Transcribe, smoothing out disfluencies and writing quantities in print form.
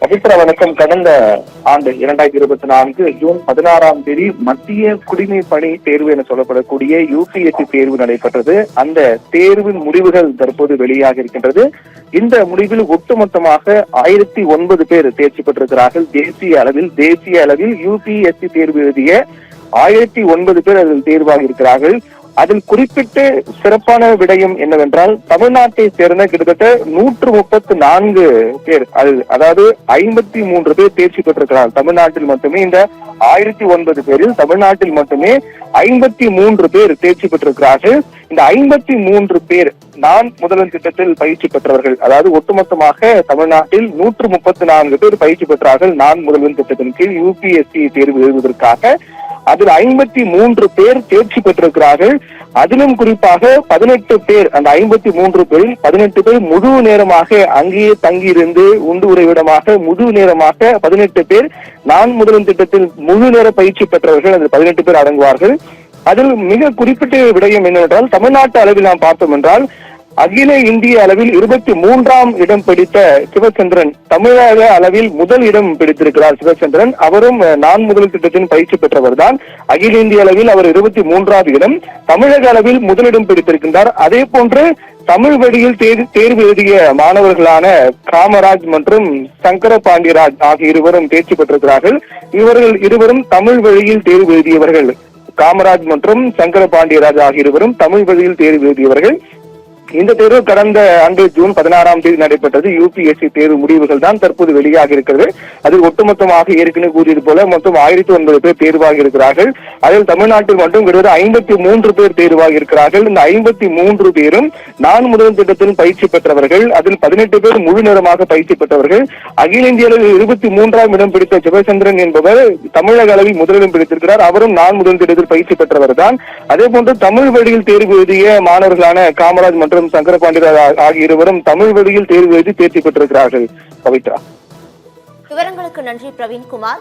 பவித்ரா வணக்கம். கடந்த ஆண்டு 2024 ஜூன் 16ஆம் தேதி மத்திய குடிமை பணி தேர்வு என சொல்லப்படக்கூடிய UPSC தேர்வு நடைபெற்றது. அந்த தேர்வின் முடிவுகள் தற்போது வெளியாக இருக்கின்றது. இந்த முடிவில் ஒட்டுமொத்தமாக 1009 பேர் தேர்ச்சி பெற்றிருக்கிறார்கள். தேசிய அளவில் UPSC தேர்வு எழுதிய 1009 பேர் அதில் தேர்வாக இருக்கிறார்கள். அதில் குறிப்பிட்டு சிறப்பான விடயம் என்னவென்றால், தமிழ்நாட்டை சேர்ந்த கிட்டத்தட்ட 134 பேர், அதாவது 53 பேர் தேர்ச்சி பெற்றிருக்கிறார்கள். தமிழ்நாட்டில் மட்டுமே இந்த 1009 பேரில் தமிழ்நாட்டில் மட்டுமே 53 பேர் தேர்ச்சி பெற்றிருக்கிறார்கள். இந்த 53 பேர் நான் முதல்வன் திட்டத்தில் பயிற்சி பெற்றவர்கள். அதாவது ஒட்டுமொத்தமாக தமிழ்நாட்டில் 134 பேர் பயிற்சி பெற்றார்கள் நான் முதல்வன் திட்டத்தின் கீழ் UPSC தேர்வு எழுதுவதற்காக. அதில் 53 பேர் தேர்ச்சி பெற்றிருக்கிறார்கள். அதிலும் குறிப்பாக 18 பேர், அந்த 53 பேரில் 18 பேர் முழு நேரமாக அங்கேயே தங்கியிருந்து உண்டு உறைவிடமாக முழு நேரமாக 18 பேர் நான் முதல்வன் திட்டத்தில் முழு நேர பயிற்சி பெற்றவர்கள். அதில் 18 பேர் அடங்குவார்கள். அதில் மிக குறிப்பிட்ட விடயம் என்னவென்றால், தமிழ்நாட்டு அளவில் நாம் பார்த்தோம் என்றால் அகில இந்திய அளவில் 23ஆம் இடம் பிடித்த சிவச்சந்திரன் தமிழக அளவில் முதல் இடம் பிடித்திருக்கிறார். சிவச்சந்திரன் அவரும் நான் முதல் திட்டத்தின் பயிற்சி பெற்றவர் தான். அகில இந்திய அளவில் அவர் 23ஆவது இடம், தமிழக அளவில் முதலிடம் பிடித்திருக்கின்றார். அதே போன்று தமிழ் வழியில் தேர்வு எழுதிய மாணவர்களான காமராஜ் மற்றும் சங்கர பாண்டியராஜ் ஆகிய இருவரும் தேர்ச்சி பெற்றிருக்கிறார்கள். இவர்கள் இருவரும் தமிழ் வழியில் தேர்வு எழுதியவர்கள். காமராஜ் மற்றும் சங்கர பாண்டியராஜ் ஆகிய இருவரும் தமிழ் வழியில் தேர்வு எழுதியவர்கள். இந்த தேர்வு கடந்த ஆண்டு ஜூன் 16ஆம் தேதி நடைபெற்றது. UPSC தேர்வு முடிவுகள் தான் தற்போது வெளியாக இருக்கிறது. அதில் ஒட்டுமொத்தமாக ஏற்கனவே கூறியது போல மொத்தம் 1009 பேர் தேர்வாகி இருக்கிறார்கள். அதில் தமிழ்நாட்டில் மட்டும் கிட்டத்தட்ட 53 பேர் தேர்வாகி இருக்கிறார்கள். இந்த 53 பேரும் நான் முதல் திட்டத்தில் பயிற்சி பெற்றவர்கள். அதில் 18 பேர் முழு நேரமாக பயிற்சி பெற்றவர்கள். அகில இந்திய அளவில் 23ஆம் இடம் பிடித்த சிவச்சந்திரன் என்பவர் தமிழக அளவில் முதலிடம் பிடித்திருக்கிறார். அவரும் நான் முதல் திட்டத்தில் பயிற்சி பெற்றவர் தான். அதே போன்று தமிழ் வழியில் தேர்வு எழுதிய மாணவர்களான காமராஜ் மற்றும் சங்கர பாண்டியராஜ் ஆகிய இருவரும் தமிழ் வழியில் தேர்வு எழுதி தேர்ச்சி பெற்றிருக்கிறார்கள். பவித்ரா, விவரங்களுக்கு நன்றி பிரவீன்குமார்.